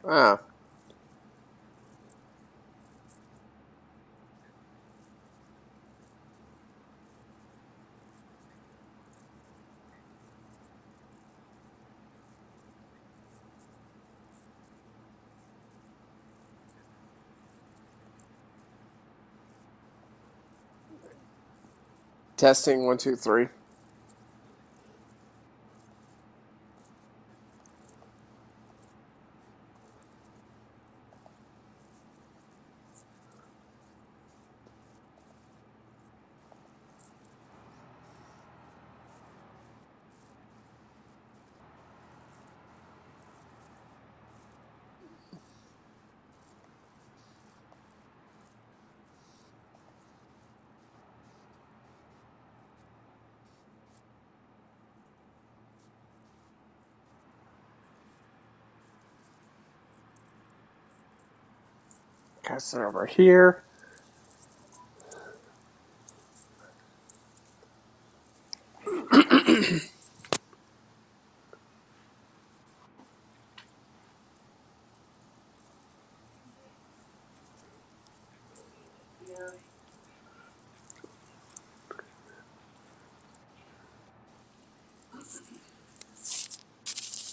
Ah. Testing 1, 2, 3. Cast it over here.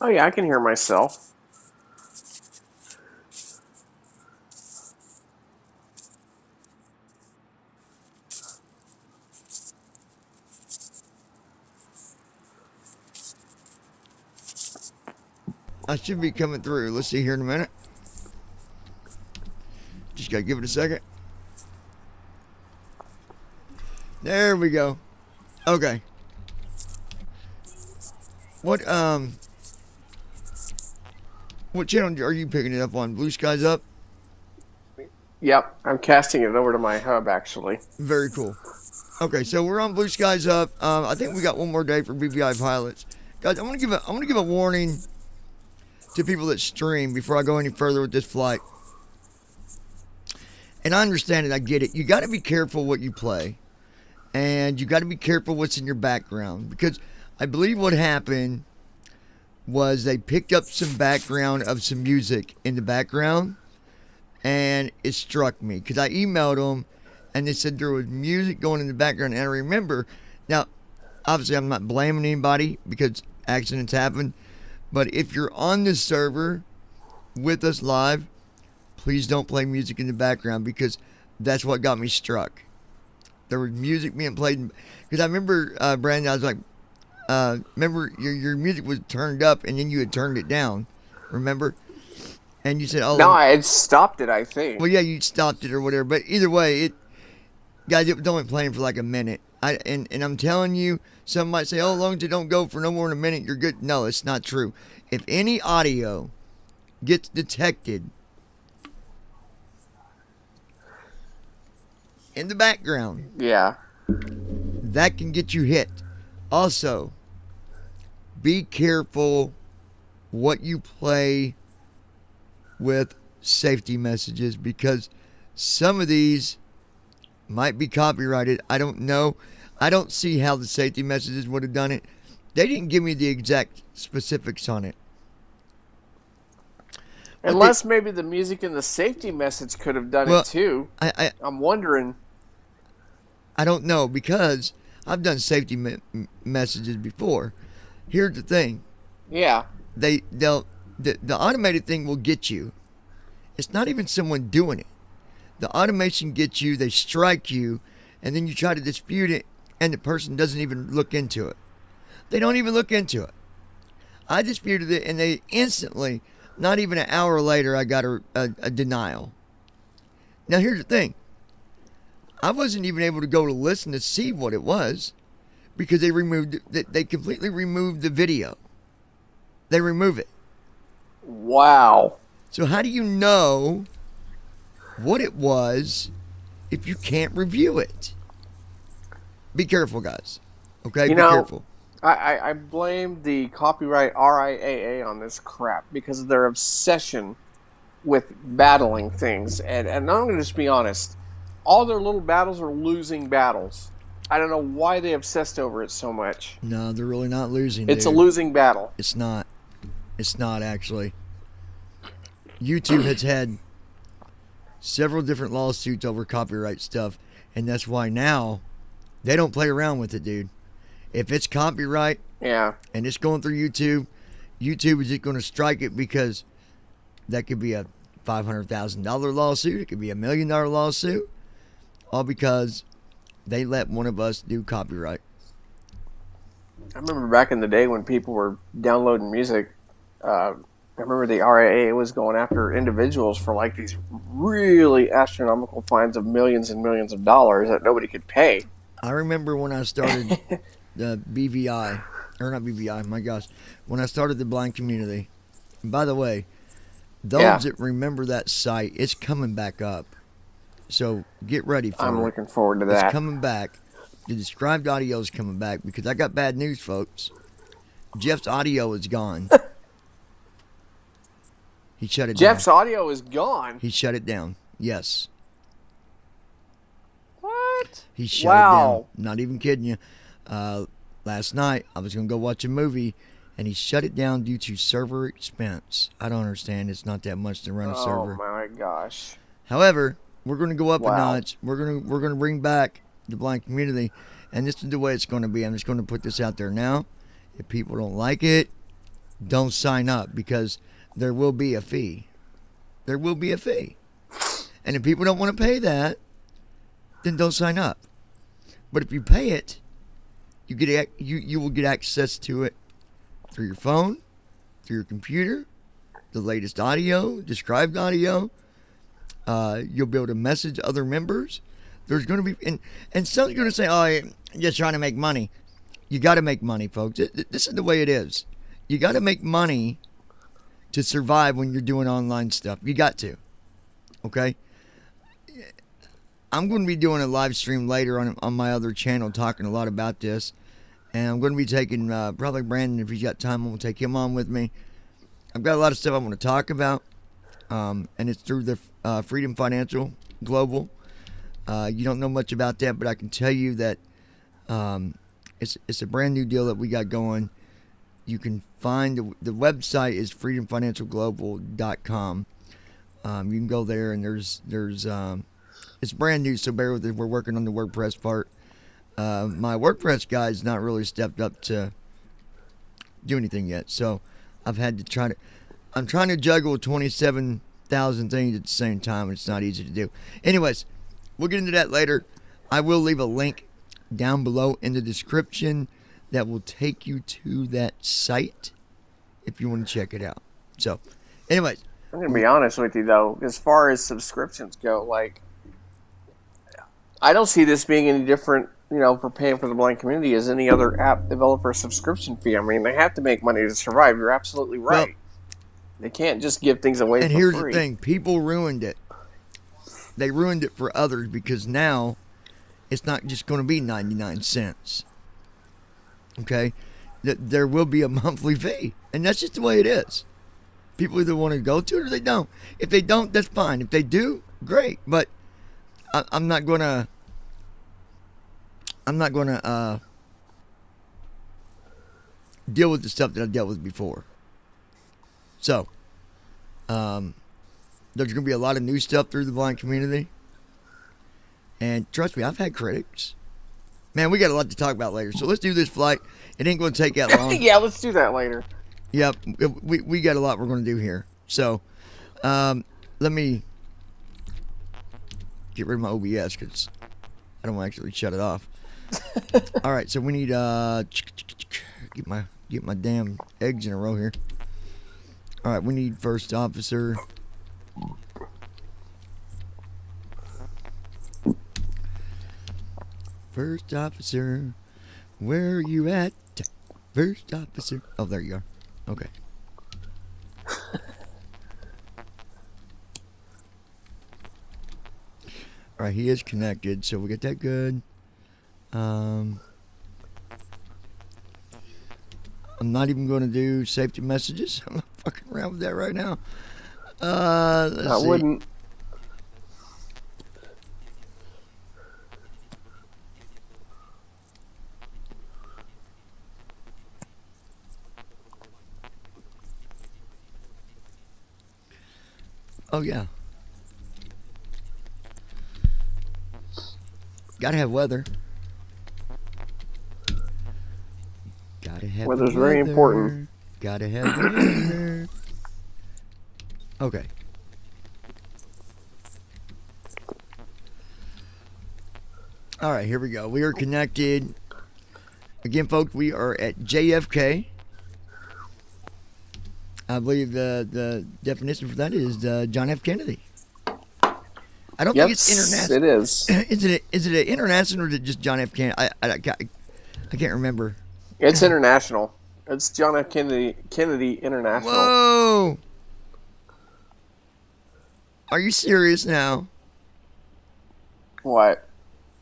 Oh yeah, I can hear myself. I should be coming through. Let's see here in a minute. Just gotta give it a second. There we go. Okay. What channel are you picking it up on? Blue Skies Up? Yep, I'm casting it over to my hub actually. Very cool. Okay, so we're on Blue Skies Up. I think we got one more day for BVI pilots. Guys, I'm gonna give a warning to people that stream before I go any further with this flight. And I understand it, I get it. You gotta be careful what you play. And you gotta be careful what's in your background. Because I believe what happened was they picked up some background of some music in the background, and it struck me because I emailed them and they said there was music going in the background. And I remember, now obviously I'm not blaming anybody because accidents happen, but if you're on this server with us live, please don't play music in the background because that's what got me struck. There was music being played because I remember, Brandon, I was like, remember your music was turned up and then you had turned it down, remember? And you said, "Oh no, I had stopped it. I think." Well, yeah, you stopped it or whatever. But either way, guys, it was only playing for like a minute. And I'm telling you, some might say, "Oh, as long as it don't go for no more than a minute, you're good." No, it's not true. If any audio gets detected in the background, Yeah. that can get you hit. Also, be careful what you play with safety messages, because some of these might be copyrighted. I don't know. I don't see how the safety messages would have done it. They didn't give me the exact specifics on it. Unless maybe the music and the safety message could have done it too. I'm wondering. I don't know, because I've done safety messages before. Here's the thing. Yeah. The automated thing will get you. It's not even someone doing it. The automation gets you, they strike you, and then you try to dispute it, and the person doesn't even look into it. They don't even look into it. I disputed it, and they instantly, not even an hour later, I got a denial. Now, here's the thing. I wasn't even able to go to listen to see what it was, because they completely removed the video. They remove it. Wow. So how do you know what it was if you can't review it? Be careful, guys. Okay, be careful. I blame the copyright RIAA on this crap because of their obsession with battling things. And I'm going to just be honest. All their little battles are losing battles. I don't know why they obsessed over it so much. No, they're really not losing. It's a losing battle. It's not. It's not, actually. YouTube has had several different lawsuits over copyright stuff, and that's why now they don't play around with it, dude. If it's copyright, yeah, and it's going through YouTube, YouTube is just going to strike it, because that could be a $500,000 lawsuit. It could be $1 million lawsuit, all because they let one of us do copyright. I remember back in the day when people were downloading music. I remember the RIAA was going after individuals for like these really astronomical fines of millions and millions of dollars that nobody could pay. I remember when I started the BVI, or not BVI, my gosh, when I started the blind community. And by the way, those that remember that site, it's coming back up. So get ready for it. I'm looking forward to that. It's coming back. The described audio is coming back, because I got bad news, folks. Jeff's audio is gone. He shut it down. Jeff's audio is gone? He shut it down. Yes. What? He shut it down. Not even kidding you. Last night, I was going to go watch a movie, and he shut it down due to server expense. I don't understand. It's not that much to run a server. Oh, my gosh. However, we're going to go up a notch. We're going to bring back the blind community, and this is the way it's going to be. I'm just going to put this out there now. If people don't like it, don't sign up, because there will be a fee. There will be a fee. And if people don't want to pay that, then don't sign up. But if you pay it, you will get access to it through your phone, through your computer, the latest audio, described audio. You'll be able to message other members. There's going to be, and someone's going to say, "Oh, you're just trying to make money." You got to make money, folks. This is the way it is. You got to make money to survive when you're doing online stuff. You got to. Okay? I'm going to be doing a live stream later on my other channel talking a lot about this. And I'm going to be taking, probably Brandon, if he's got time, I'm going to take him on with me. I've got a lot of stuff I want to talk about. And it's through the Freedom Financial Global. You don't know much about that, but I can tell you that it's a brand new deal that we got going. You can find the website is freedomfinancialglobal.com. You can go there, and there's it's brand new, so bear with it. We're working on the WordPress part. My WordPress guy's not really stepped up to do anything yet, so I've had to I'm trying to juggle 27,000 things at the same time. It's not easy to do. Anyways, we'll get into that later. I will leave a link down below in the description that will take you to that site if you want to check it out. So, anyways. I'm going to be honest with you, though. As far as subscriptions go, like, I don't see this being any different, for paying for the blind community as any other app developer subscription fee. I mean, they have to make money to survive. You're absolutely right. Well, they can't just give things away for free. And here's the thing. People ruined it. They ruined it for others, because now It's not just going to be 99 cents. Okay? There will be a monthly fee. And that's just the way it is. People either want to go to it or they don't. If they don't, that's fine. If they do, great. But I'm not going to deal with the stuff that I dealt with before. So, there's going to be a lot of new stuff through the blind community. And trust me, I've had critics. Man, we got a lot to talk about later. So let's do this flight. It ain't going to take that long. Yeah, let's do that later. Yep, we got a lot we're going to do here. So, let me get rid of my OBS because I don't actually shut it off. All right, so we need get my damn eggs in a row here. All right, we need first officer. First officer, where are you at? First officer. Oh, there you are. Okay. All right, he is connected, so we get that good. I'm not even going to do safety messages. I'm not fucking around with that right now. Let's see. Wouldn't. Oh, yeah. Gotta have weather. Gotta have Weather's the very weather. important. Gotta have the weather. Okay. All right, here we go. We are connected. Again, folks, we are at JFK. I believe the definition for that is John F. Kennedy. I don't think it's international. It is. Is it an international or is it just John F. Kennedy? I can't remember. It's international. It's John F. Kennedy International. Whoa! Are you serious now? What?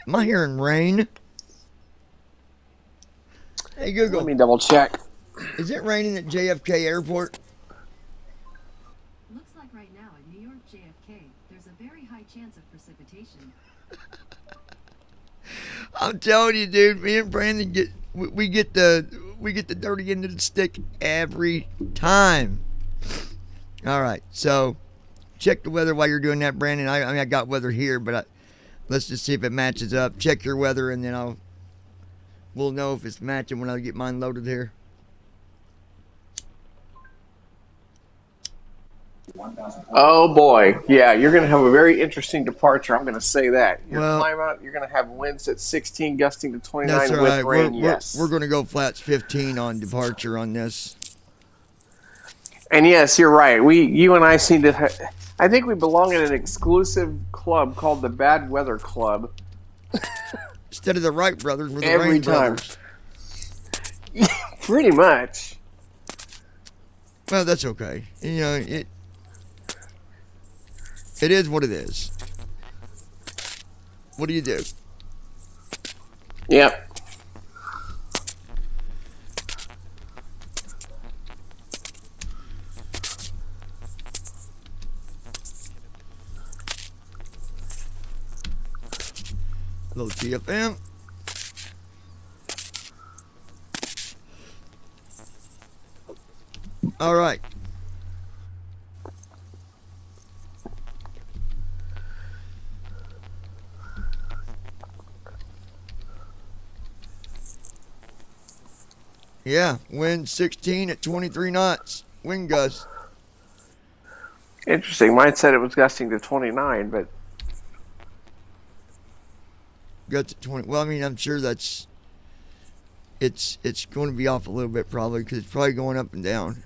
Am I hearing rain? Hey Google, Let me double check. is it raining at JFK Airport? Looks like right now in New York JFK, there's a very high chance of precipitation. I'm telling you, dude. Me and Brandon get the dirty end of the stick every time. All right, so check the weather while you're doing that, Brandon. I mean, I got weather here, but let's just see if it matches up. Check your weather, and then we'll know if it's matching when I get mine loaded here. Oh boy, yeah, you're going to have a very interesting departure. I'm going to say that. Your Well- climb out, you're going to have winds at 16, gusting to 29 That's all with right. rain. Yes, We're going to go flats 15 on departure on this. and yes, you're right. You and I seem to. I think we belong in an exclusive club called the Bad Weather Club. Instead of the Wright brothers, we're the Every Rain time. brothers. Pretty much. Well, that's okay. You know, it is what it is. What do you do? Yep. Little TFM. All right. Yeah, wind 16 at 23 knots. Wind gust. Interesting. Mine said it was gusting to 29, but Gusts at 20. Well, I mean, I'm sure it's going to be off a little bit probably because it's probably going up and down.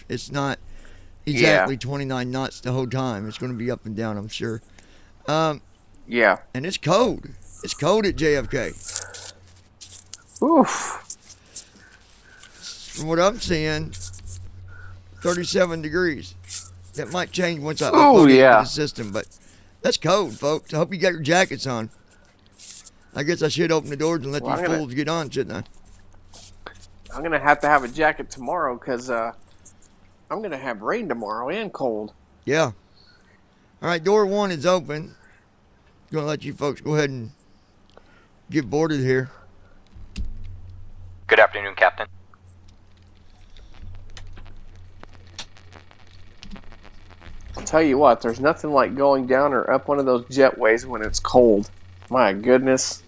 It's not exactly 29 knots the whole time. It's going to be up and down, I'm sure. yeah. And it's cold. It's cold at JFK. Oof. From what I'm seeing, 37 degrees. That might change once I Ooh, upload it yeah. into the system, but that's cold, folks. I hope you got your jackets on. I guess I should open the doors and let Well, these fools get on, shouldn't I'm gonna have to have a jacket tomorrow because I'm gonna have rain tomorrow and cold. Yeah. All right, door 1 is open. Gonna let you folks go ahead and get boarded here. Good afternoon, Captain. I'll tell you what, there's nothing like going down or up one of those jetways when it's cold. My goodness.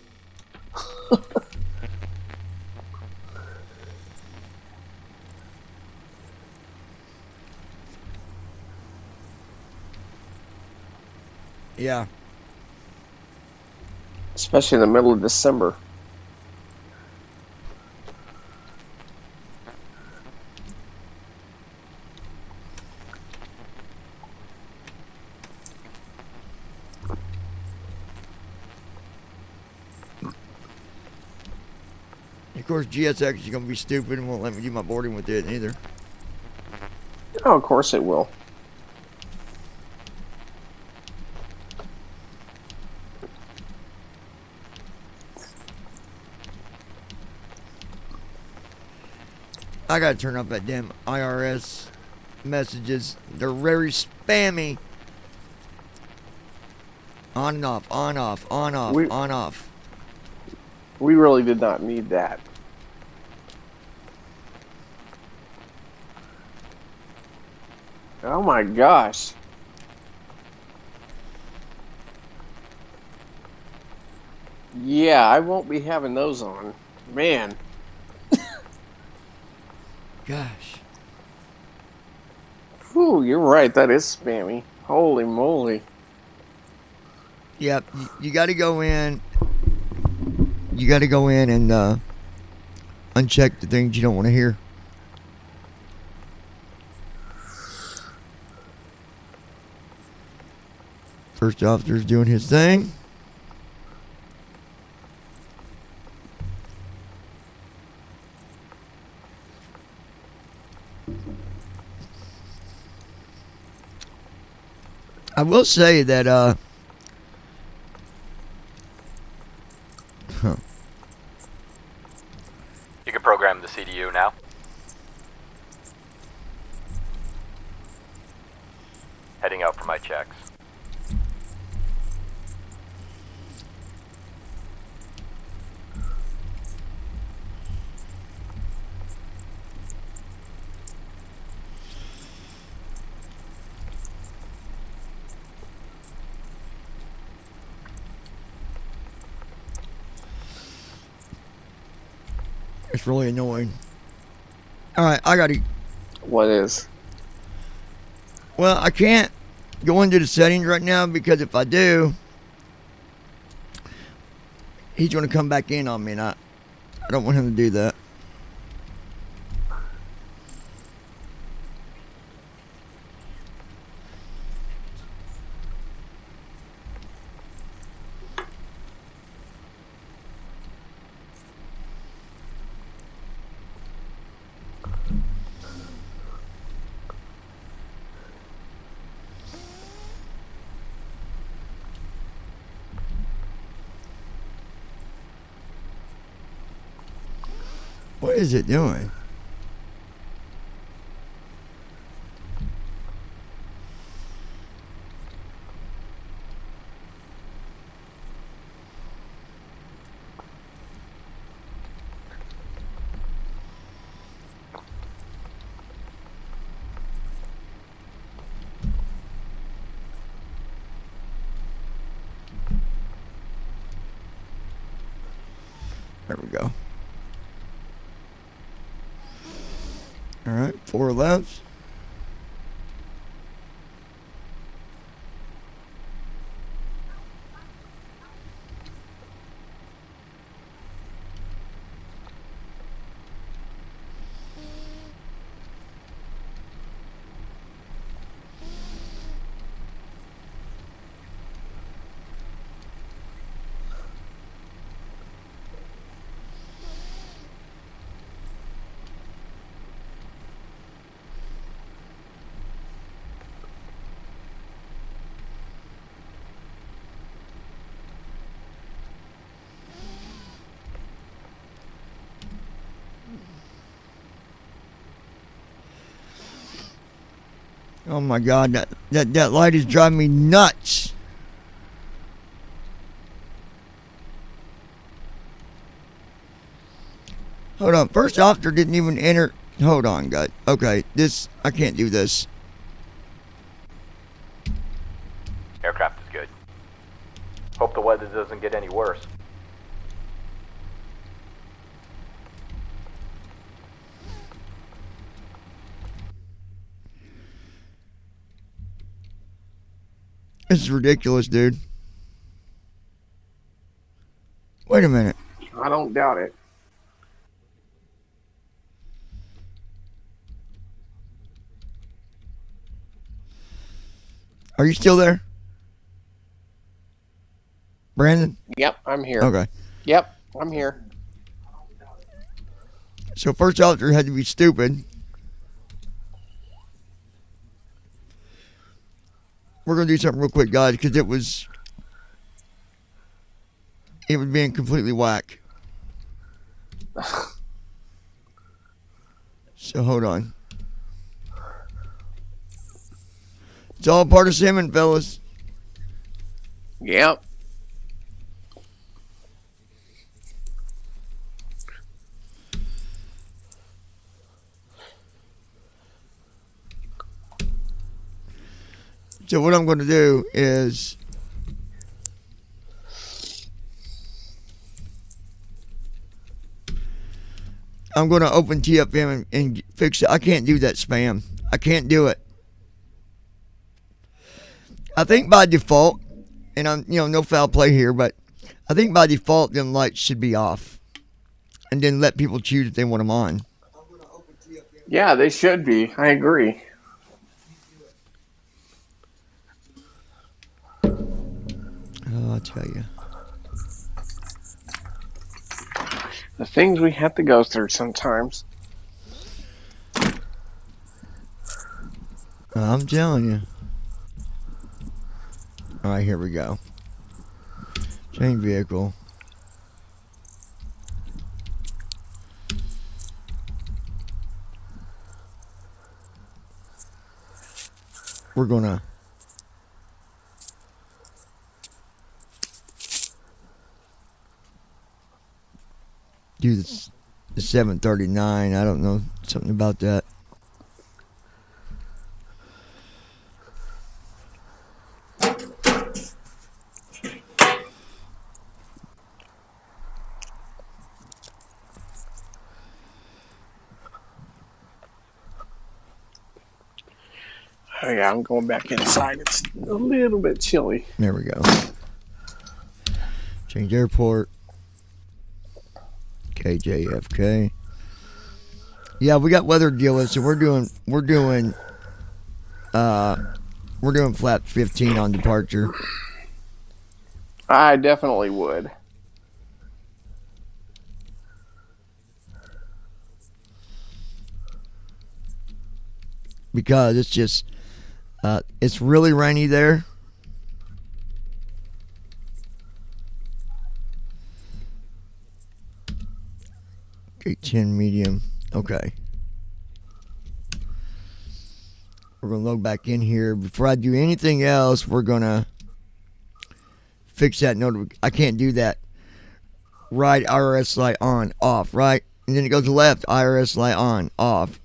Yeah. Especially in the middle of December. Of course, GSX is going to be stupid and won't let me do my boarding with it either. Oh, of course it will. I got to turn off that damn IRS messages. They're very spammy. On and off, on, off, on, off, on, off. We really did not need that. Oh my gosh. Yeah, I won't be having those on. Man. Gosh. Whew, you're right. That is spammy. Holy moly. Yep, you got to go in. You got to go in and uncheck the things you don't want to hear. First officer's doing his thing. I will say that You can program the CDU now. Heading out for my checks. it's really annoying. All right, I got to. What is? Well, I can't go into the settings right now because if I do, he's going to come back in on me, and I don't want him to do that. What is it doing? There we go. All right, 4 lefts. Oh my God, that light is driving me nuts. Hold on, first officer didn't even enter. Hold on, God. Okay, I can't do this. Aircraft is good. Hope the weather doesn't get any worse. This is ridiculous, dude. Wait a minute. I don't doubt it. Are you still there? Brandon? Yep, I'm here. Okay. Yep, I'm here. So first officer had to be stupid. We're going to do something real quick, guys, because it was being completely whack. So hold on. It's all part of Simmons, fellas. Yep. So what I'm going to do is I'm going to open TFM and fix it. I can't do that spam. I can't do it. I think by default, and I'm no foul play here, but I think by default them lights should be off, and then let people choose if they want them on. Yeah, they should be. I agree. Oh, I'll tell you. The things we have to go through sometimes. I'm telling you. All right, here we go. Change vehicle. We're gonna do this, the 739. I don't know something about that. Oh yeah, I'm going back inside. It's a little bit chilly. There we go. Change airport. KJFK. Yeah, we got weather dealing, so we're doing flat 15 on departure. I definitely would. Because it's just it's really rainy there. Okay, 10 medium. Okay. We're going to log back in here. Before I do anything else, we're going to fix that note. I can't do that. Right IRS light on, off, right? And then it goes left, IRS light on, off.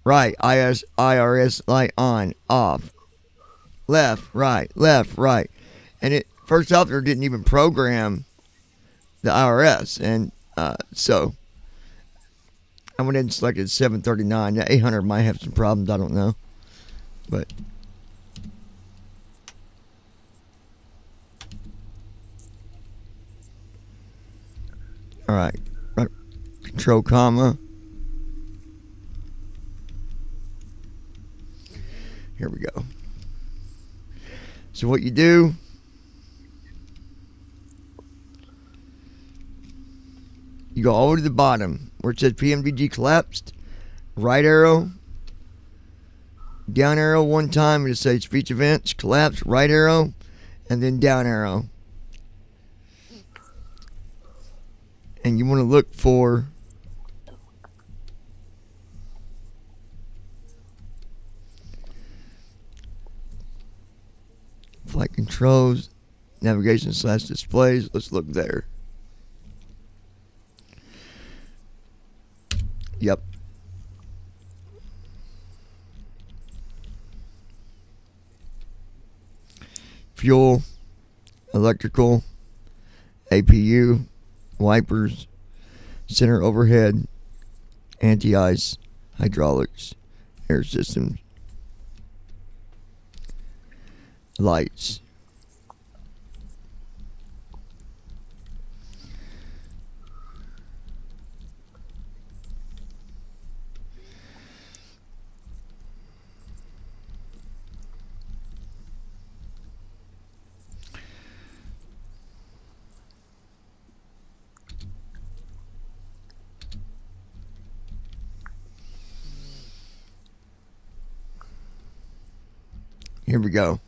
Right, IRS light on, off. Left, right. And it first officer didn't even program the IRS. And so I went ahead and selected 739. That 800 might have some problems, I don't know. But all right. Control comma. Here we go. So what you do, you go all the way to the bottom where it says PMDG collapsed, right arrow, down arrow one time, it says speech events, collapse, right arrow, and then down arrow. And you want to look for controls, navigation / displays. Let's look there. Yep. Fuel, electrical, APU, wipers, center overhead, anti-ice, hydraulics, air systems, lights. Here we go.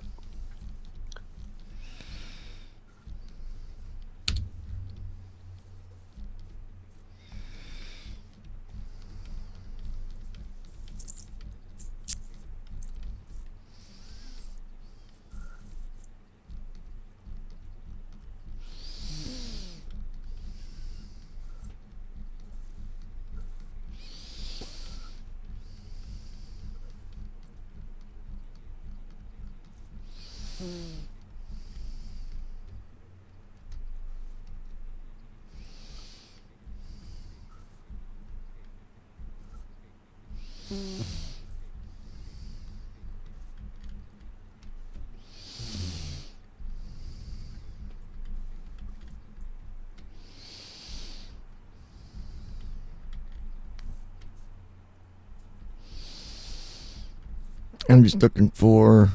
I'm just looking for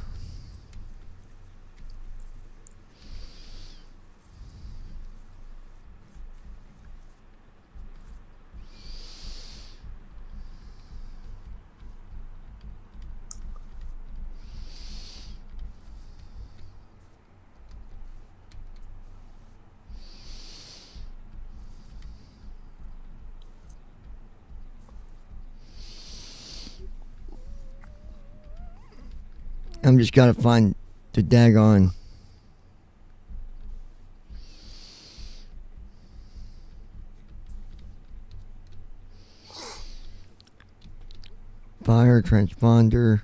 I'm just gotta find the daggone fire transponder.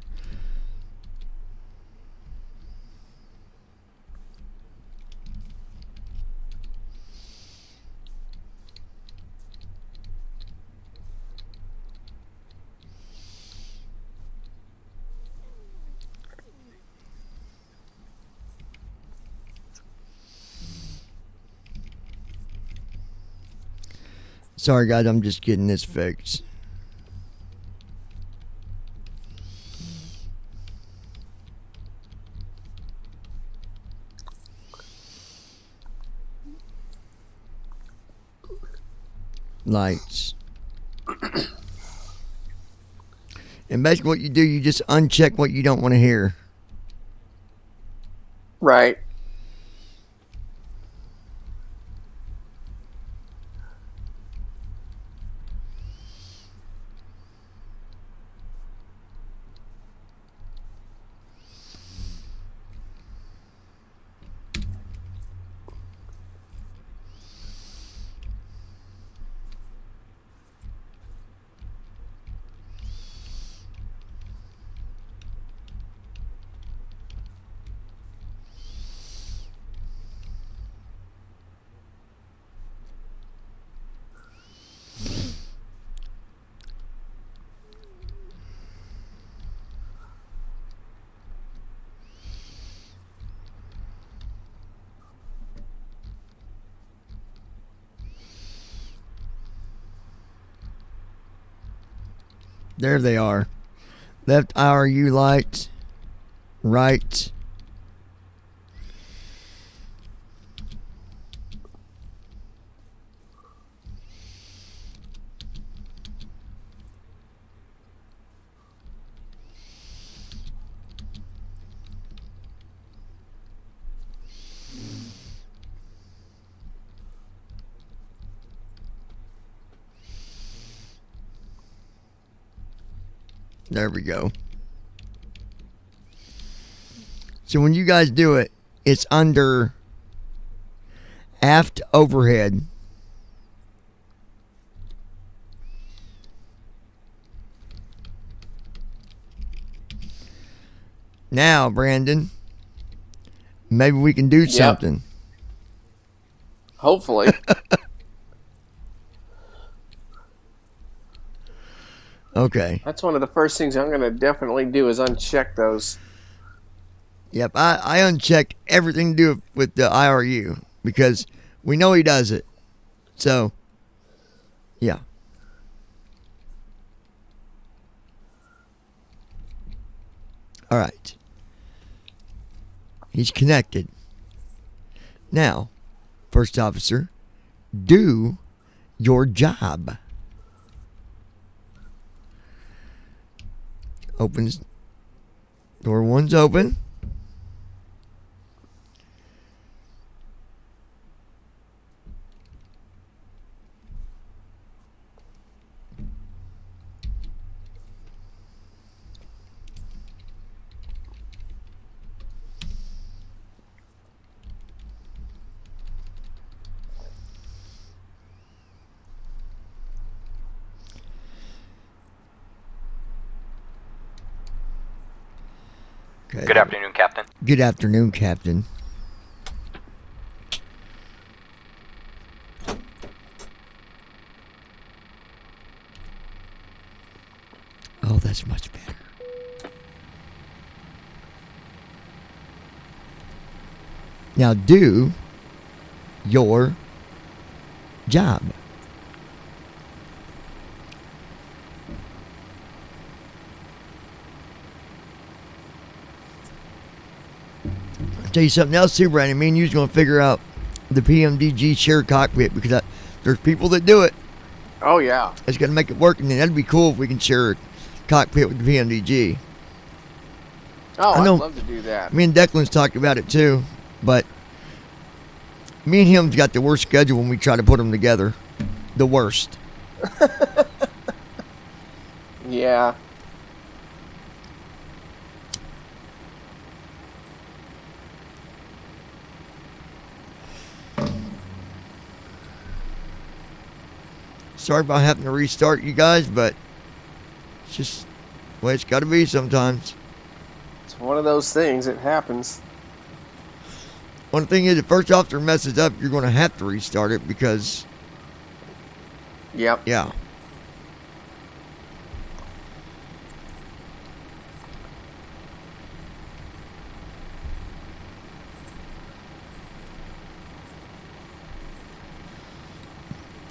Sorry guys, I'm just getting this fixed. Lights. And basically what you do, you just uncheck what you don't want to hear. Right. There they are. Left IRU light. Right. There we go. So when you guys do it, It's under aft overhead. Now, Brandon, maybe we can do something. Hopefully. Okay. That's one of the first things I'm going to definitely do is uncheck those. Yep, I unchecked everything to do with the IRU because we know he does it. So, yeah. All right. He's connected. Now, first officer, do your job. Opens. Door one's open. Okay. Good afternoon, Captain. Good afternoon, Captain. Oh, that's much better. Now do your job. I'll tell you something else too, Brandon. Me and you's going to figure out the PMDG shared cockpit because there's people that do it. Oh, yeah. It's going to make it work, and then that'd be cool if we can share a cockpit with the PMDG. Oh, I know. I'd love to do that. Me and Declan's talked about it too, but me and him's got the worst schedule when we try to put them together. The worst. Yeah. Sorry about having to restart you guys, but it's just the way it's got to be sometimes. It's one of those things. It happens. One thing is, if first officer messes up, you're going to have to restart it because, Yep. yeah.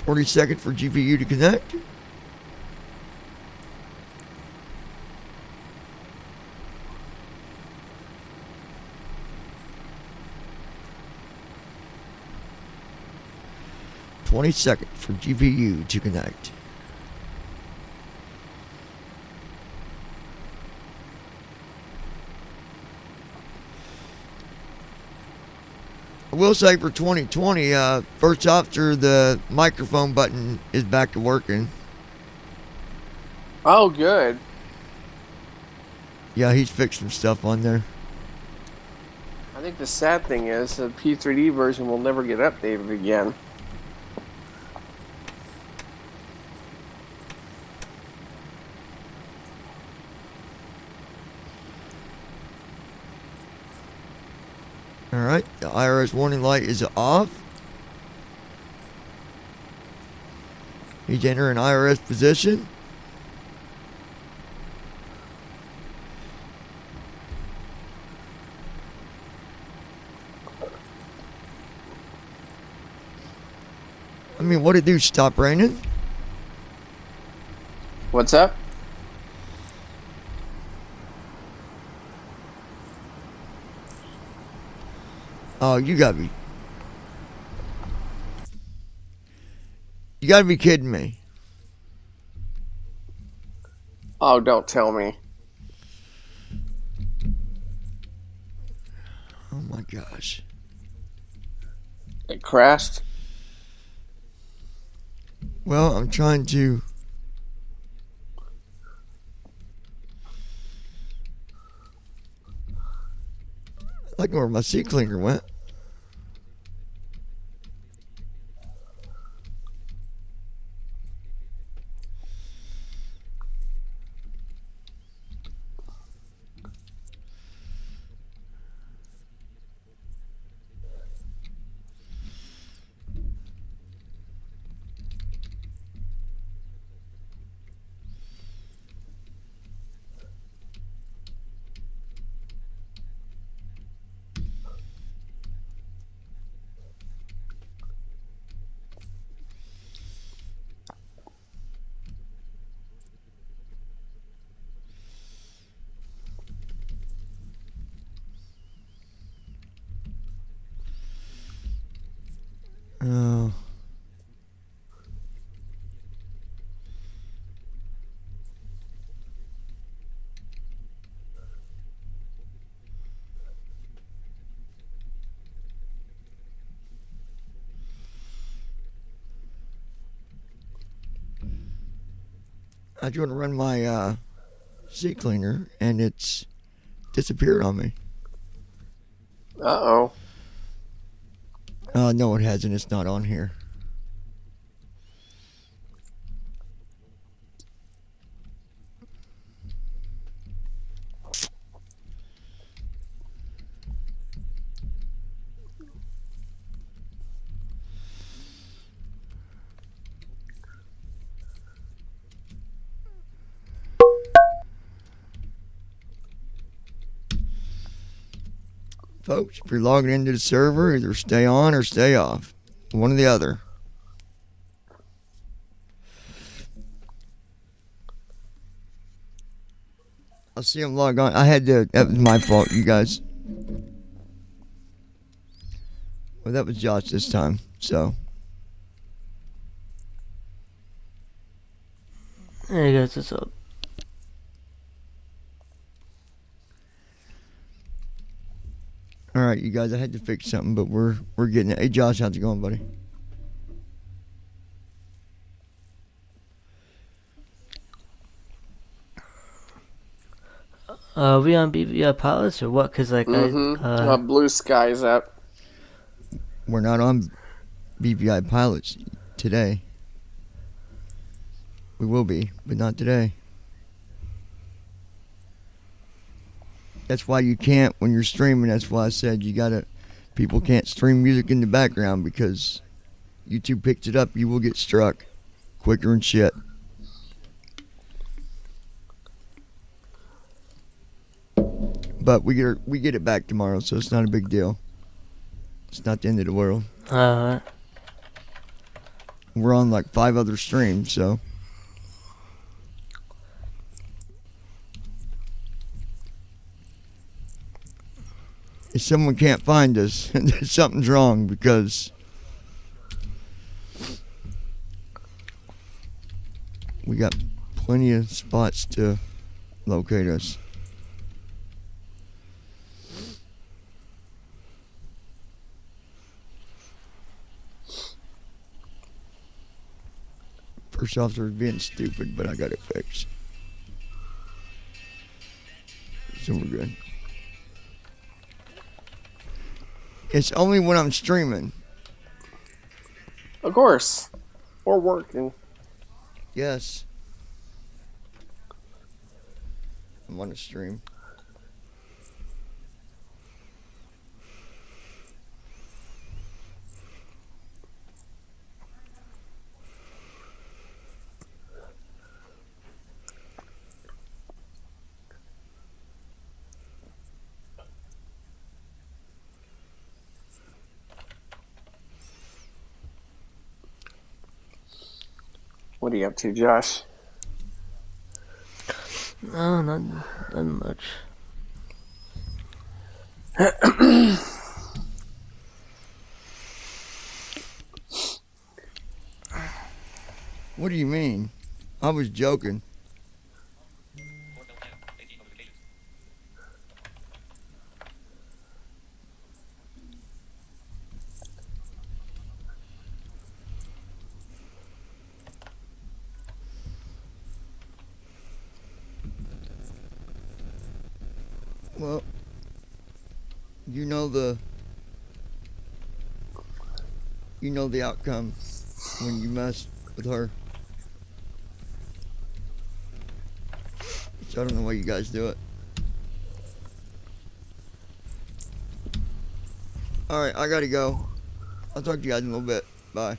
$40 for GPU to connect. $20 for GPU to connect. I will say for 2020, first officer, the microphone button is back to working. Oh, good. Yeah, he's fixed some stuff on there. I think the sad thing is the P3D version will never get updated again. Alright, the IRS warning light is off. He's entering IRS position. I mean, what did it do? Stop raining? What's up? Oh, you gotta be. You gotta be kidding me. Oh, don't tell me. Oh my gosh. It crashed? Well, I'm trying to. I'd like where my seat cleaner went. Oh. I tried to run my seat cleaner and it's disappeared on me. Uh-oh. No, it hasn't. It's not on here. Folks, if you're logging into the server, either stay on or stay off. One or the other. I'll see him log on. That was my fault, you guys. Well, that was Josh this time, so. Hey guys, what's up? All right, you guys, I had to fix something, but we're getting it. Hey, Josh, how's it going, buddy? We on BVI pilots or what? Cause like Blue Sky's up. We're not on BVI pilots today. We will be, but not today. That's why you can't, when you're streaming, that's why I said people can't stream music in the background because YouTube picks it up, you will get struck quicker and shit. But we get it back tomorrow, so it's not a big deal. It's not the end of the world. We're on like 5 other streams, so. If someone can't find us, something's wrong because we got plenty of spots to locate us. First officer was being stupid, but I got it fixed. So we're good. It's only when I'm streaming. Of course. Or working. Yes. I'm on a stream. What are you up to, Josh? no, not much. What do you mean? I was joking. Well, You know the outcome when you mess with her. So I don't know why you guys do it. Alright, I gotta go. I'll talk to you guys in a little bit. Bye.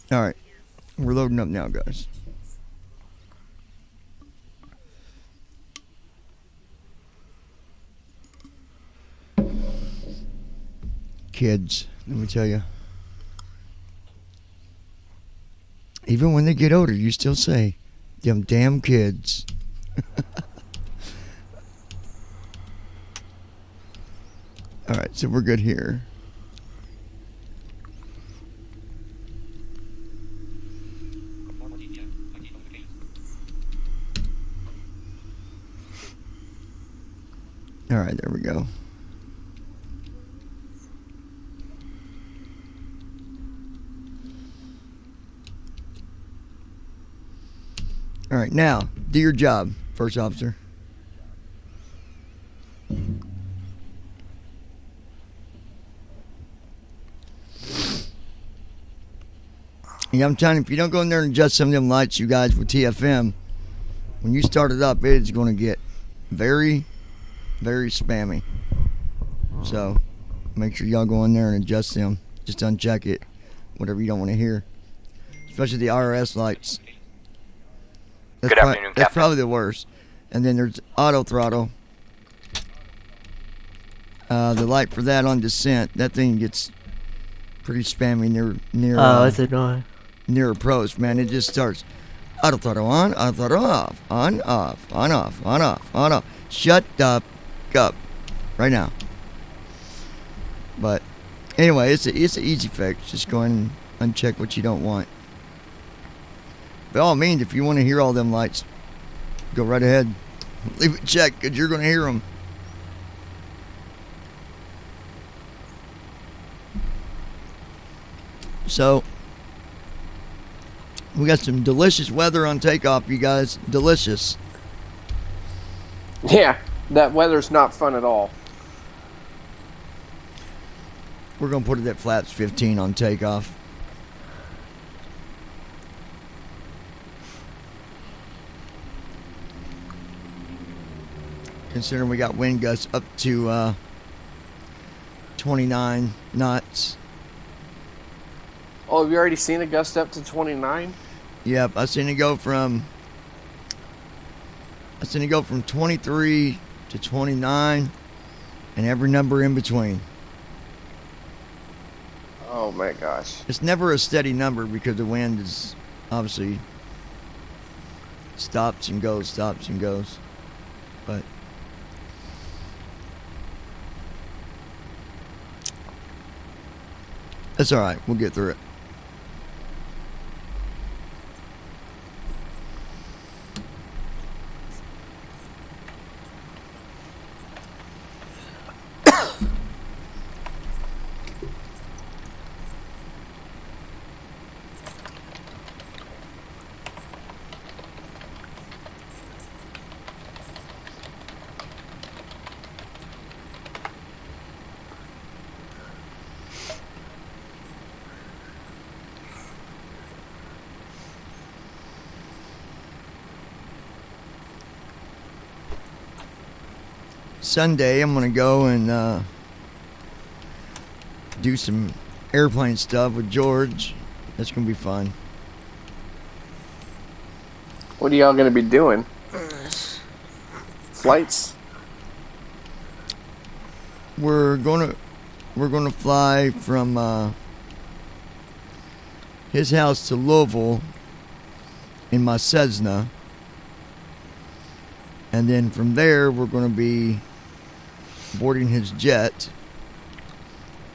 Alright. We're loading up now, guys. Kids, let me tell you. Even when they get older, you still say, them damn kids. Alright, so we're good here. Alright, there we go. Alright, now, do your job, first officer. Yeah, I'm telling you, if you don't go in there and adjust some of them lights, you guys, with TFM, when you start it up, it's going to get very, very spammy. So, make sure y'all go in there and adjust them. Just uncheck it, whatever you don't want to hear. Especially the RS lights. Good afternoon, That's Captain. probably the worst. And then there's auto throttle. The light for that on descent, that thing gets pretty spammy near Oh, it's annoying. near approach, man. It just starts auto throttle on, auto throttle off, on, off, on, off, on, off, on, off. Shut up, up, right now. But anyway, it's an easy fix. Just go in and uncheck what you don't want. By all means, if you want to hear all them lights, go right ahead. Leave it checked, because you're going to hear them. So, we got some delicious weather on takeoff, you guys. Delicious. Yeah, that weather's not fun at all. We're going to put it at flaps 15 on takeoff. Considering we got wind gusts up to 29 knots. Oh, have you already seen a gust up to 29? Yep, I seen it go from 23 to 29 and every number in between. Oh my gosh. It's never a steady number because the wind is obviously stops and goes. But that's all right. We'll get through it. Sunday, I'm gonna go and do some airplane stuff with George. That's gonna be fun. What are y'all going to be doing? Flights? We're gonna fly from his house to Louisville in my Cessna, and then from there we're gonna be boarding his jet.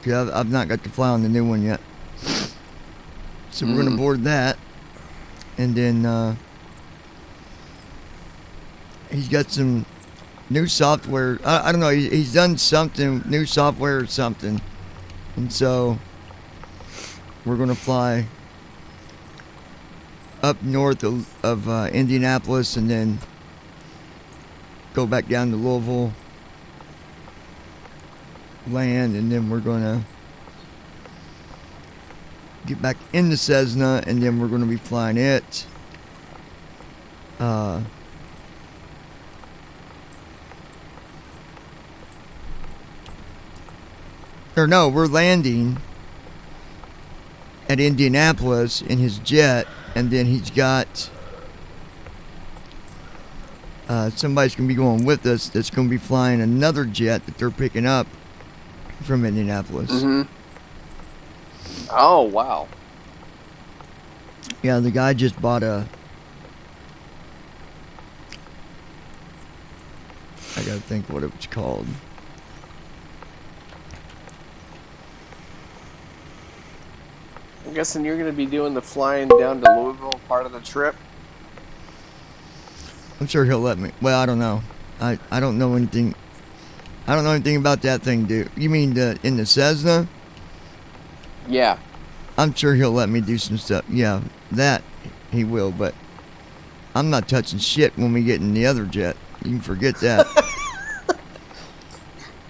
Cause I've not got to fly on the new one yet, so we're gonna board that, and then he's got some new software. I don't know. He's done something new software or something, and so we're gonna fly up north of Indianapolis and then go back down to Louisville, land, and then we're gonna get back in the Cessna, and then we're gonna be flying it. Or no, we're landing at Indianapolis in his jet, and then he's got somebody's going to be going with us that's going to be flying another jet that they're picking up from Indianapolis. Mm-hmm. Oh, wow. Yeah, the guy just bought a... I got to think what it was called. I'm guessing you're going to be doing the flying down to Louisville part of the trip. I'm sure he'll let me. Well, I don't know. I don't know anything. I don't know anything about that thing, dude. You mean in the Cessna? Yeah. I'm sure he'll let me do some stuff. Yeah, that he will, but I'm not touching shit when we get in the other jet. You can forget that.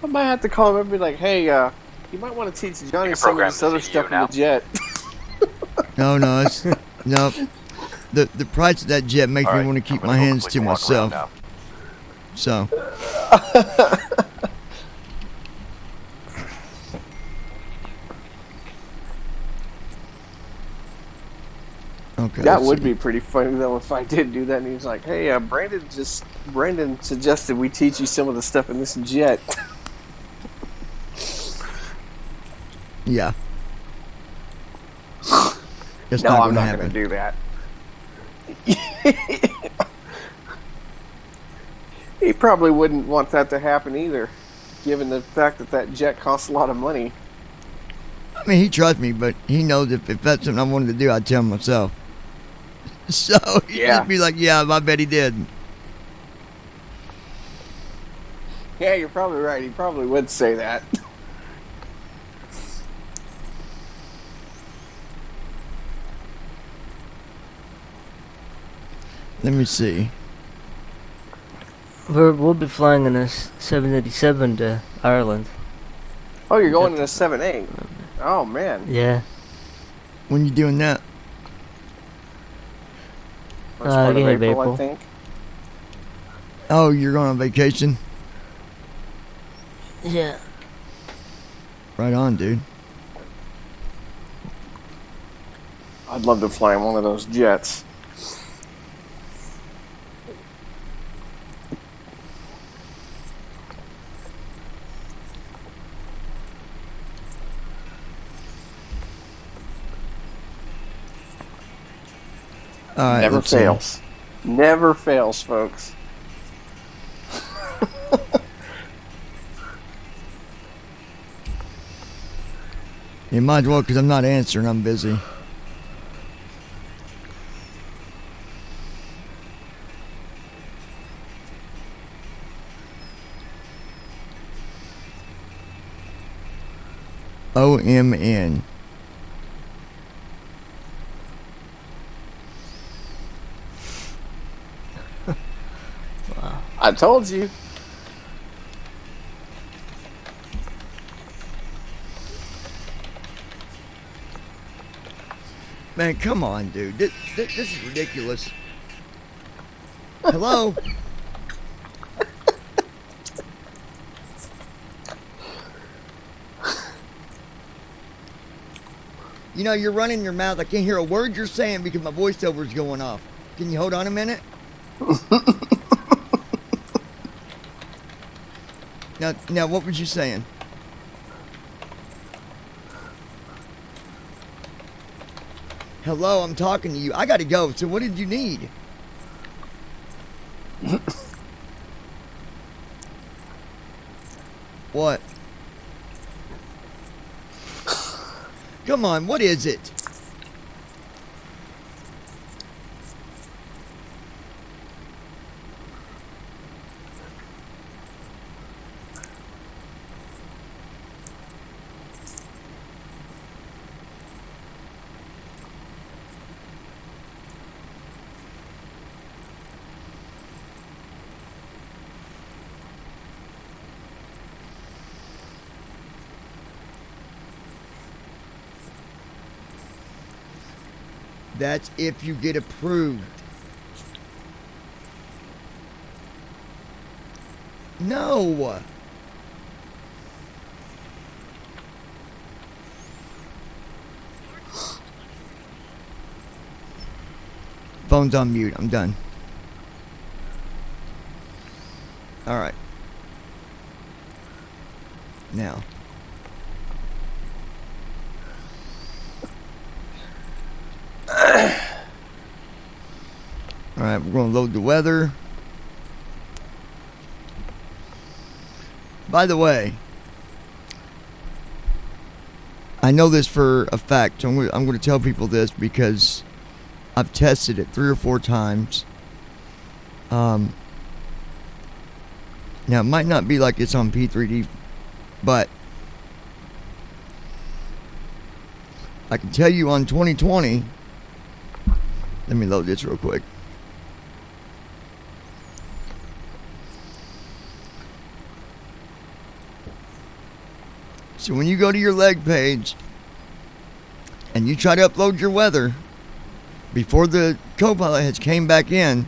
I might have to call him and be like, hey, you might want to teach Johnny Your some of program's this other the stuff CEO in now. the jet. No, it's no. The price of that jet makes All me right, want to keep I'm my gonna go hands to completely walk around myself. now. So okay. That let's would see. be pretty funny, though, if I did do that and he's like, hey, Brandon suggested we teach you some of the stuff in this jet. Yeah. That's No, not I'm gonna not happen. going to do that. He probably wouldn't want that to happen either, given the fact that that jet costs a lot of money. I mean, he trusts me, but he knows if that's something I wanted to do, I'd tell him myself. So he'd Yeah. just be like, yeah, I bet he did. Yeah, you're probably right. He probably would say that. Let me see. We'll be flying in a 787 to Ireland. Oh, you're going in a 7-8. Oh, man. Yeah. When you doing that? First part of beginning of April, I April. think. Oh, you're going on vacation? Yeah. Right on, dude. I'd love to fly in one of those jets. All right, Never let's see. fails. Never fails, folks. You might as well, because I'm not answering. I'm busy. OMN. I told you. Man, come on, dude. This is ridiculous. Hello? You know, you're running your mouth. I can't hear a word you're saying because my voiceover is going off. Can you hold on a minute? Now, what was you saying? Hello, I'm talking to you. I got to go. So what did you need? What? Come on, what is it? That's if you get approved. No. Phone's on mute. I'm done. All right. Now. All right, we're going to load the weather. By the way, I know this for a fact, so I'm going to tell people this because I've tested it 3 or 4 times. Now, it might not be like it's on P3D, but I can tell you on 2020, let me load this real quick. So when you go to your leg page and you try to upload your weather before the Copilot has came back in,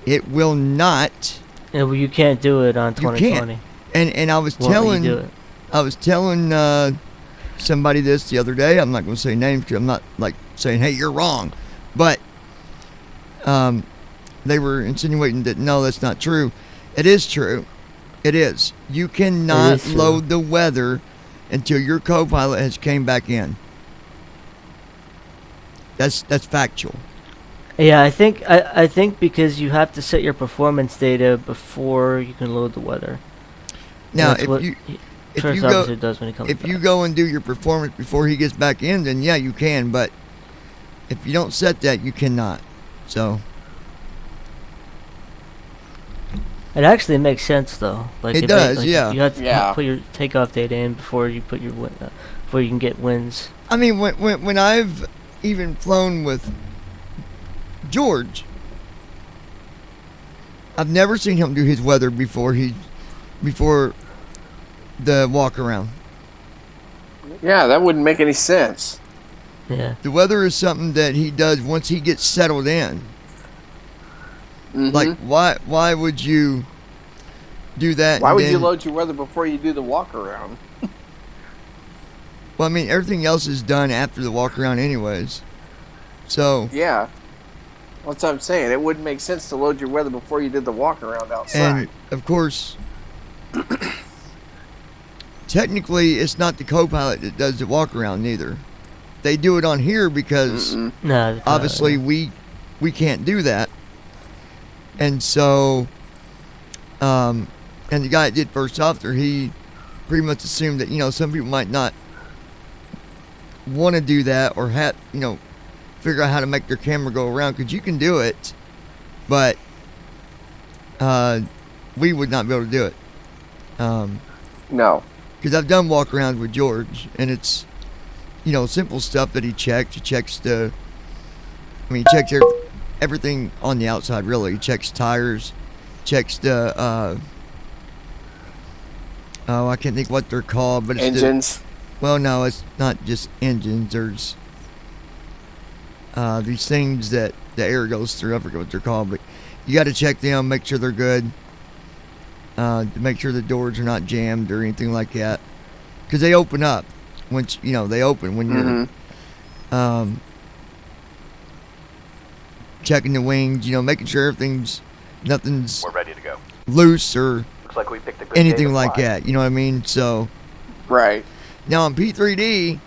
it will not. Yeah, well, you can't do it on You 2020. can't. And I was Won't let you do telling it. somebody this the other day. I'm not going to say names because I'm not like saying, hey, you're wrong. But they were insinuating that no, that's not true. It is true. It is. You cannot true. load the weather until your Copilot has came back in. That's factual. Yeah, I think because you have to set your performance data before you can load the weather. Now, That's if what you First go officer does when he comes if back. you go and do your performance before he gets back in, then yeah, you can. But if you don't set that, you cannot. So It actually makes sense though. Like It does, yeah. You have to Yeah. put your takeoff data in before you put your before you can get winds. I mean, when I've even flown with George, I've never seen him do his weather before the walk around. Yeah, that wouldn't make any sense. Yeah. The weather is something that he does once he gets settled in. Mhm. Like, why would you do that? Why and would you then- load your weather before you do the walk around? Well, I mean, everything else is done after the walk around, anyways. So, Yeah. That's what I'm saying. It wouldn't make sense to load your weather before you did the walk around outside. and of course, technically, it's not the co-pilot that does the walk around neither. They do it on here because Mm-mm. No. the obviously pilot, we can't do that, and so and the guy that did first officer, he pretty much assumed that some people might not want to do that or have figure out how to make their camera go around, because you can do it, but we would not be able to do it No. because I've done walk arounds with George, and it's simple stuff that he checks. He checks he checks everything on the outside, really. He checks tires, checks the I can't think what they're called, but it's Engines. well, no, it's not just engines. There's these things that the air goes through. I forget what they're called, but you got to check them, make sure they're good, to make sure the doors are not jammed or anything like that, because they open up once they open when you're Mhm. checking the wings. Making sure nothing's We're ready to go. loose or Looks like we picked a good day anything to like fly. that. You know what I mean? So Right. now on P3D,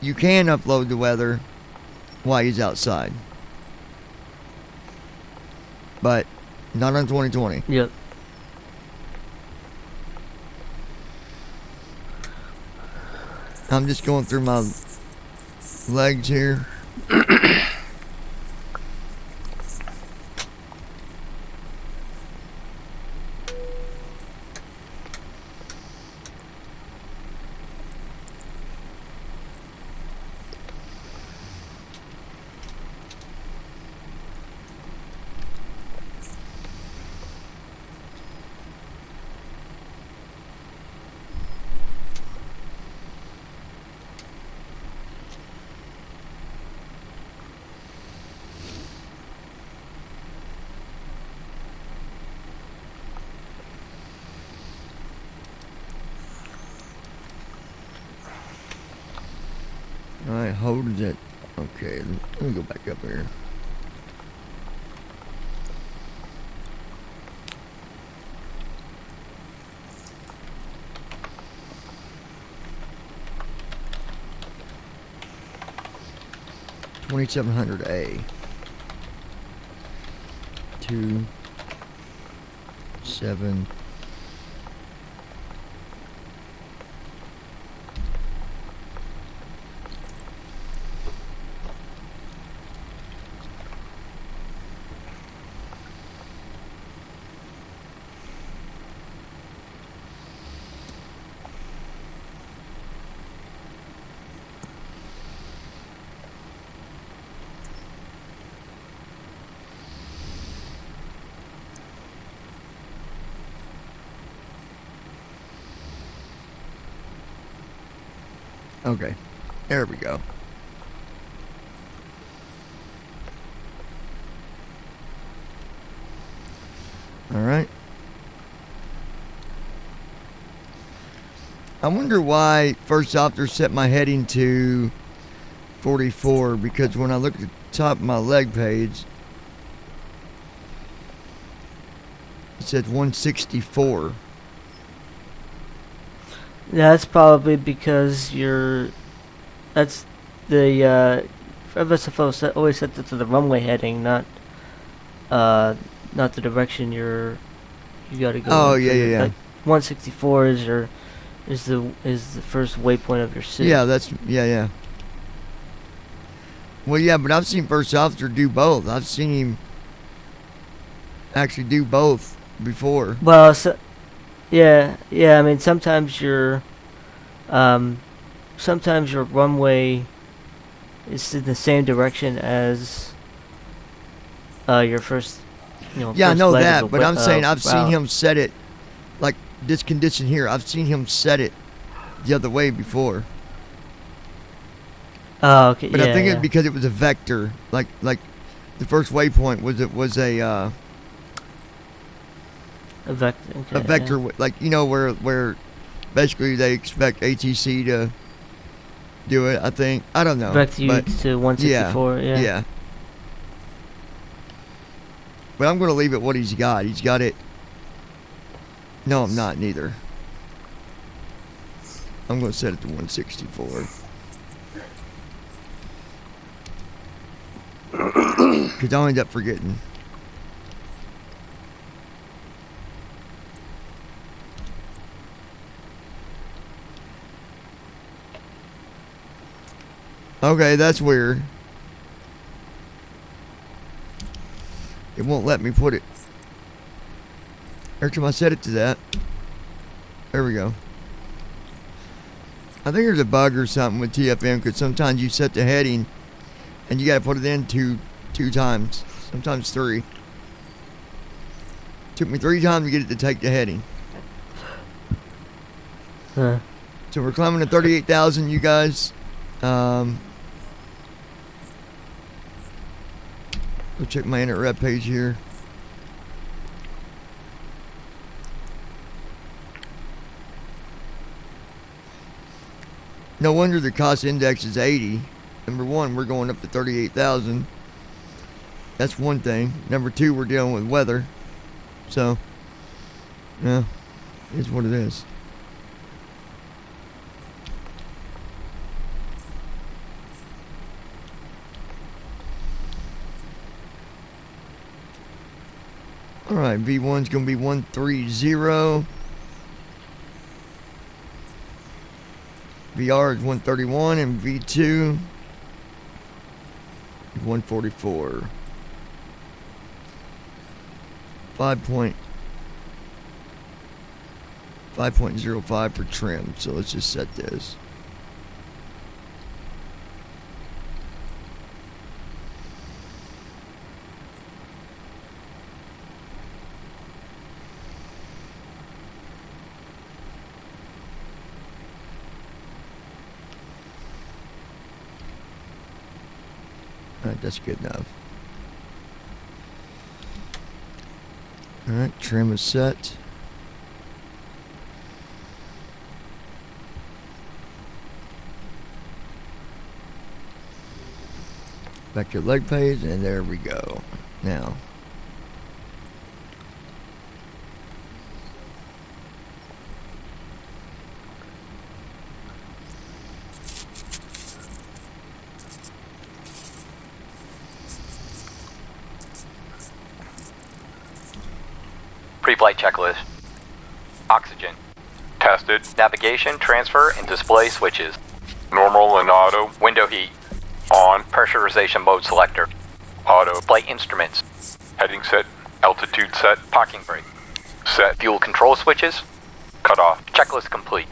you can upload the weather while he's outside, but not on 2020. Yep. I'm just going through my legs here. All right, hold it. Okay, let me go back up here. $2,700A. 2 7. Okay, there we go. All right. I wonder why first officer set my heading to 44, because when I look at the top of my leg page, it says 164. Yeah, that's probably because that's the FSFO always set it to the runway heading, not the direction you gotta go. Oh, in yeah, for yeah, yeah. Like 164 is the first waypoint of your city. Yeah, yeah. Well, yeah, but I've seen first officer do both. I've seen him actually do both before. Well, yeah. I mean, sometimes your runway is in the same direction as your first. Yeah, I first know leg of that, the but I'm saying I've seen route. him set it like this condition here. I've seen him set it the other way before. Oh, okay. But yeah, I think yeah. it's because it was a vector. Like the first waypoint was a vector. Okay, a vector, like where basically they expect ATC to do it. I think, I don't know. Vector you but to 164. Yeah. yeah. But I'm going to leave it what he's got. He's got it. No, I'm not, neither. I'm going to set it to 164. Because I'll end up forgetting. Okay, that's weird. It won't let me put it. Every time I set it to that. There we go. I think there's a bug or something with TFM, because sometimes you set the heading and you got to put it in two times, sometimes 3. Took me 3 times to get it to take the heading. Huh. So we're climbing to 38,000, you guys. Go check my inner rep page here. No wonder the cost index is 80. Number one, we're going up to 38,000. That's one thing. Number two, we're dealing with weather. So, yeah, it's what it is. All right, V1's going to be 130. VR is 131 and V2 is 144. 5.05 for trim. So let's just set this. Alright, that's good enough. Alright, trim is set. Back to the leg page, and there we go. Now. Pre-flight checklist. Oxygen. Tested. Navigation, transfer, and display switches. Normal and auto. Window heat. On. Pressurization mode selector. Auto. Flight instruments. Heading set. Altitude set. Parking brake. Set. Fuel control switches. Cut off. Checklist complete.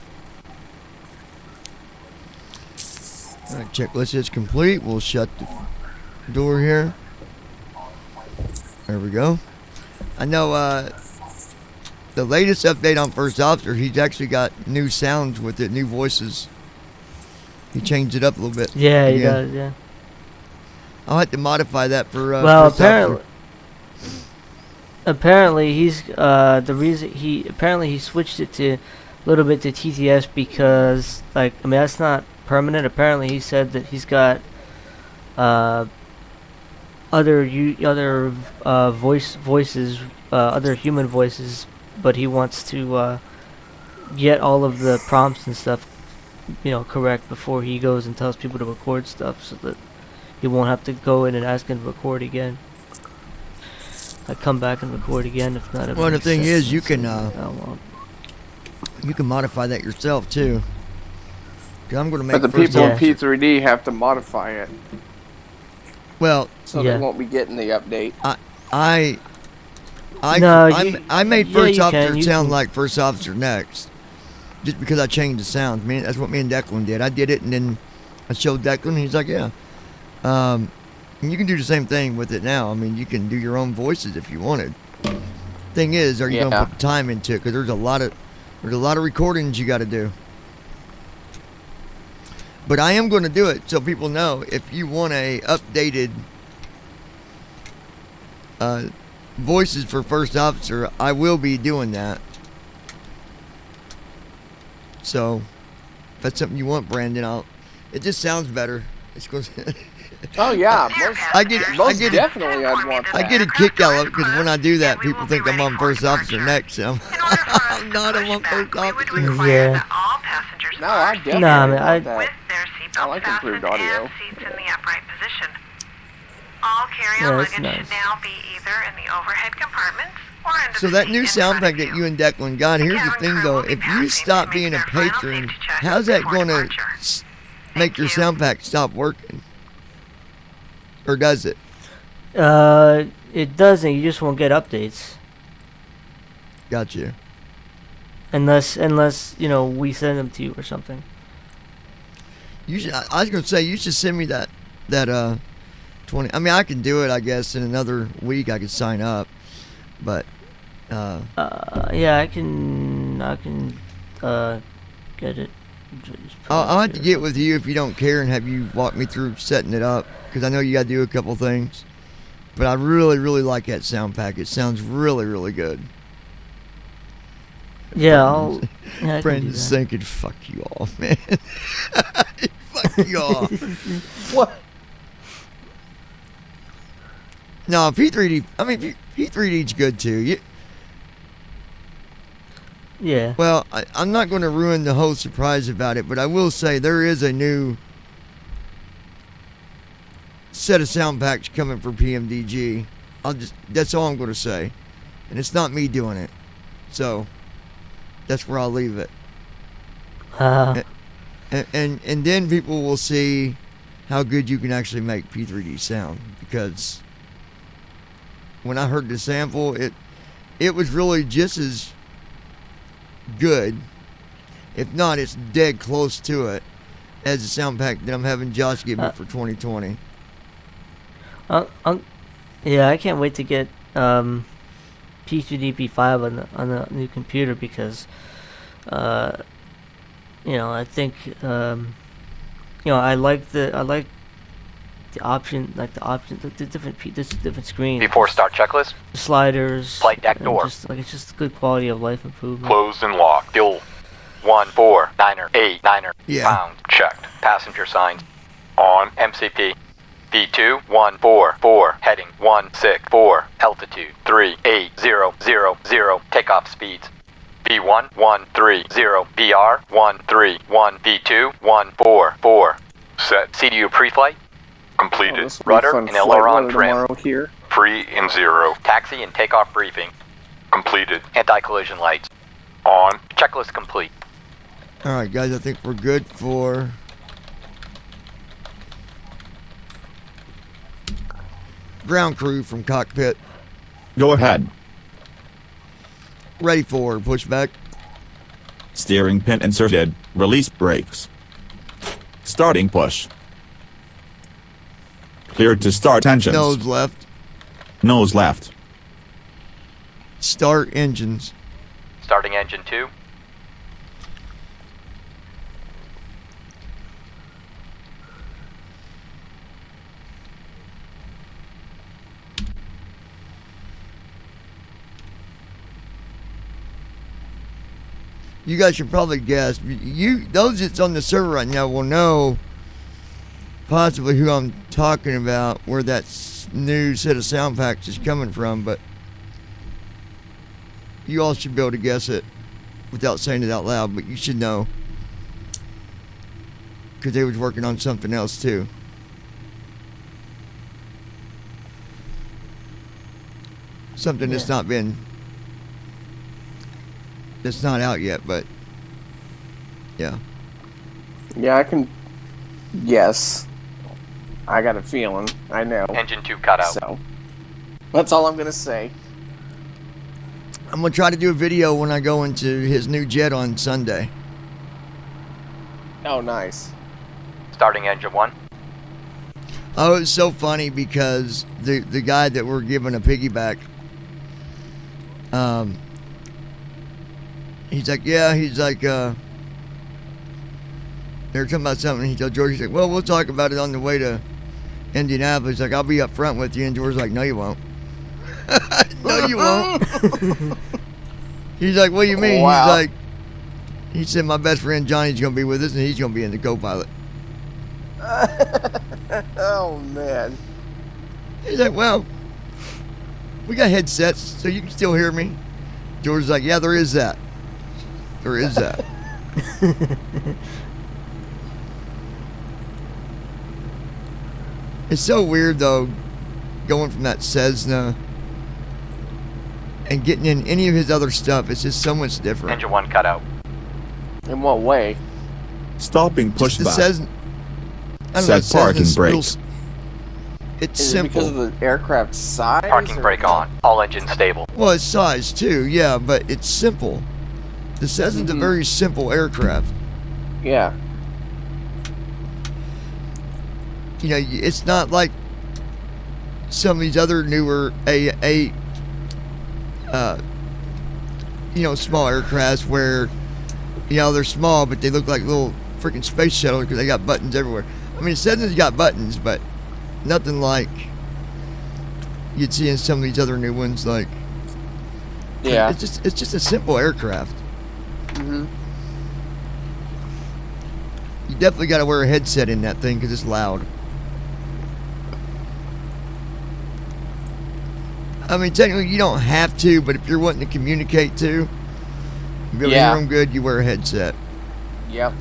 Alright, checklist is complete. We'll shut the door here. There we go. I know the latest update on First Officer, he's actually got new sounds with it, new voices. He changed it up a little bit. Yeah, he again. does. Yeah. I'll have to modify that for Well, First Officer. apparently he's the reason he switched it to a little bit to TTS because, like, I mean, that's not permanent. Apparently he said that he's got other voices, other human voices, but he wants to get all of the prompts and stuff, correct before he goes and tells people to record stuff, so that he won't have to go in and ask him to record again. I come back and record again if not. Well, the thing is, you can well. you can modify that yourself too. 'Cause I'm going to make. But the First people in Officer- P3D have to modify it, Well, so Yeah. they won't be getting the update. I No, I made yeah, First you Officer can, you sound can. like First Officer Next, just because I changed the sound. I mean, that's what me and Declan did. I did it, and then I showed Declan, and he's like, "Yeah." And you can do the same thing with it now. I mean, you can do your own voices if you wanted. Thing is, are you going Yeah. to put the time into it? Because there's a lot of recordings you got to do. But I am going to do it so people know if you want a updated voices for First Officer, I will be doing that. So if that's something you want, Brandon, it just sounds better. It's going Oh yeah, most I definitely I'd want that. get a kick out of it because when I do that, people think I'm on First Officer Next. And I'm not. I'm on First Officer. Yeah. No, I definitely No, I mean, want that. With their seatbelts I like improved fastened audio. and seats in the upright position. All carry-on Yeah, that's luggage nice. should now be either in the overhead compartments or under So the that seat new in sound front pack of that you and Declan got, here's the thing though, if you stop being a patron, how's that going to make your sound pack stop working? Or does it? It doesn't. You just won't get updates Gotcha. unless we send them to you or something. You should, I was going to say, you should send me that 20. I mean, I can do it, I guess, in another week I could sign up. But, Yeah, I can get it. I'll have to get with you if you don't care and have you walk me through setting it up. Because I know you got to do a couple things. But I really, really like that sound pack. It sounds really, really good. Yeah, I can do Brandon's that. thinking, fuck you all, man. Fuck you all. What? No, P3D, I mean, P3D's good too. Yeah. Well, I'm not going to ruin the whole surprise about it, but I will say there is a new set of sound packs coming for PMDG. That's all I'm going to say. And it's not me doing it. So, that's where I'll leave it. And then people will see how good you can actually make P3D sound, because when I heard the sample, it was really just as good, if not, it's dead close to it, as the sound pack that I'm having Josh give me for 2020. Yeah, I can't wait to get P2DP5 on the new computer because, I think, I like the option, the different screens, Before start checklist. the sliders, Flight deck and door. it's just good quality of life improvement. Closed and locked. Fuel. 149er 89er. Yeah. Pound. Checked. Passenger signs. On. MCP. V2144, heading 164, altitude 38000, takeoff speeds. V1130, VR131, V2144. Set. CDU pre-flight, Completed. This will be Rudder fun and flight aileron weather trim. tomorrow here. Free and 0. taxi and takeoff briefing, Completed. anti-collision lights. On. Checklist complete. All right, guys, I think we're good for ground crew from cockpit. Go ahead. Ready for pushback. Steering pin inserted. Release brakes. Starting push. Cleared to start engines. Nose left. Nose left. Start engines. Starting engine 2. You guys should probably guess. Those that's on the server right now will know possibly who I'm talking about, where that new set of sound packs is coming from, but you all should be able to guess it without saying it out loud, but you should know. Because they was working on something else too. Something that's not been... It's not out yet, but yeah. Yeah, I can. Yes, I got a feeling. I know. Engine 2 cut out. So that's all I'm gonna say. I'm gonna try to do a video when I go into his new jet on Sunday. Oh, nice. Starting engine 1. Oh, it's so funny because the guy that we're giving a piggyback, he's like, they were talking about something. He told George, he's like, well, we'll talk about it on the way to Indianapolis. He's like, I'll be up front with you. And George's like, no, you won't. No, you won't. He's like, what do you mean? Wow. He's like, he said, my best friend Johnny's going to be with us, and he's going to be in the co-pilot. Oh, man. He's like, well, we got headsets, so you can still hear me. George's like, yeah, there is that. There is that. It's so weird, though, going from that Cessna and getting in any of his other stuff. It's just so much different. Engine 1 cut out. In what way? Stopping Just the pushback. Cessna. I don't know, Set parking Cessna's real brakes. It's Is simple. it because of the aircraft size? Parking or- brake on. All engines stable. Well, it's size too, yeah, but it's simple. The Cessna's a very simple aircraft. Yeah. You know, it's not like some of these other newer small aircrafts where, they're small, but they look like little freaking space shuttles because they got buttons everywhere. I mean, Cessna's got buttons, but nothing like you'd see in some of these other new ones. Like, Yeah. it's just a simple aircraft. Mm-hmm. You definitely got to wear a headset in that thing because it's loud. I mean, technically you don't have to, but if you're wanting to communicate to, be able to Yeah. hear them good, you wear a headset. Yep.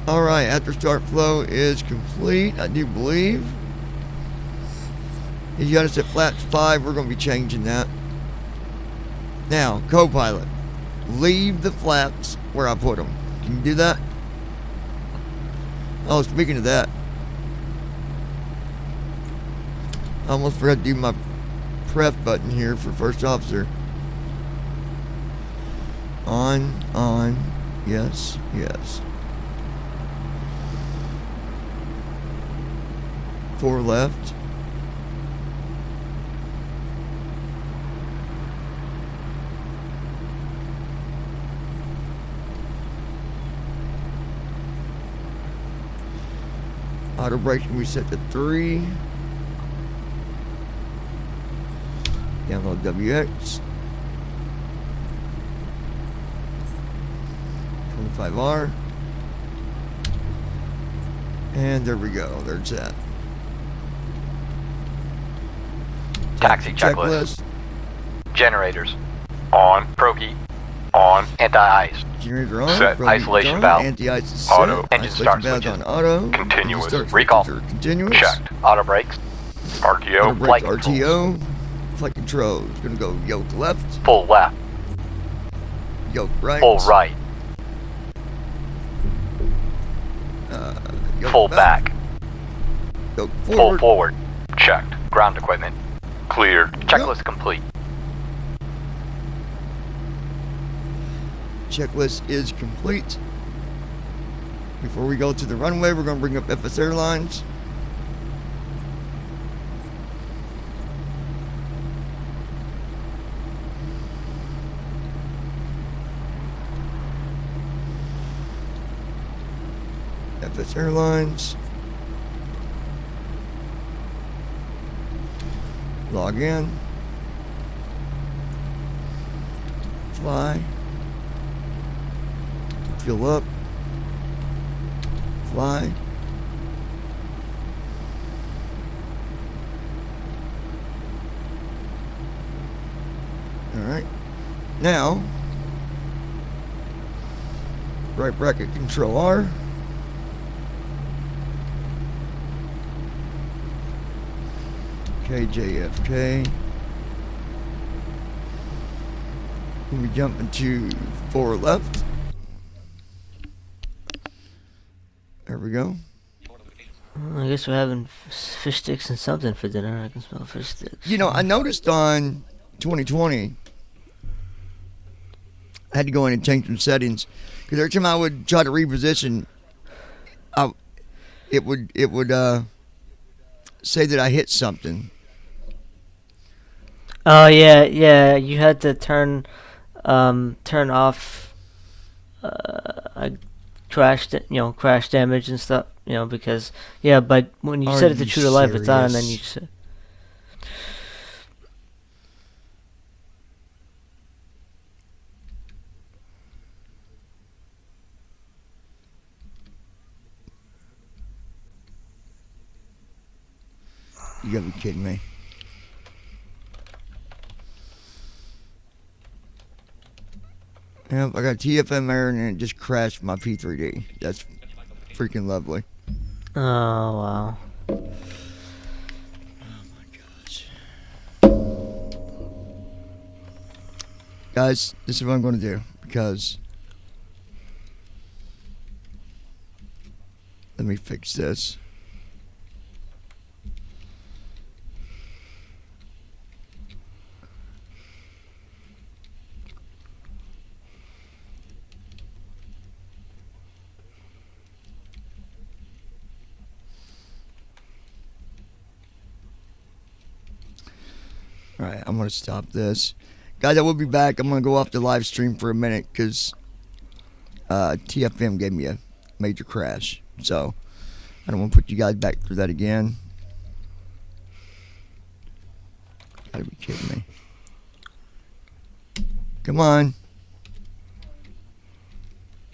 All right, after start flow is complete, I do believe. You got us at flaps 5, we're going to be changing that. Now, co-pilot, leave the flaps where I put them. Can you do that? Oh, speaking of that, I almost forgot to do my pref button here for first officer. On, yes, yes. 4 left. Auto braking we set to 3. Download WX. 25R. And there we go. There's that. Taxi checklist. Generators. On. Pro key. On. Anti-ice. Generator on. Set. Pro heat Isolation on, valve. Anti-ice is set. Auto. Engine Isolation start valve switches. on auto. Continuous. Engine start Recall. switches are continuous. Checked. Auto brakes. Auto RTO. brake Flight RTO. Flight control is going to go yoke left, Full left. yoke right. Full right. Yoke Full back. Yoke Full forward. forward. Checked. Ground equipment. Cleared. Checklist complete. Checklist is complete. Before we go to the runway, we're going to bring up FS Airlines. FS Airlines. Log in. Fly. Fill up. Fly. Alright. Now, right bracket control R. KJFK. We jump into 4 left. There we go. I guess we're having fish sticks and something for dinner. I can smell fish sticks. You know, I noticed on 2020, I had to go in and change some settings because every time I would try to reposition, it would say that I hit something. Oh yeah. You had to turn off crash damage and stuff. Because but when you set it to true to life, it's on, and then you. You gotta be kidding me. Yep, I got TFM error and it just crashed my P3D. That's freaking lovely. Oh wow. Guys, this is what I'm going to do because let me fix this. Alright, I'm going to stop this. Guys, I will be back. I'm going to go off the live stream for a minute because TFM gave me a major crash. So, I don't want to put you guys back through that again. Gotta be kidding me. Come on.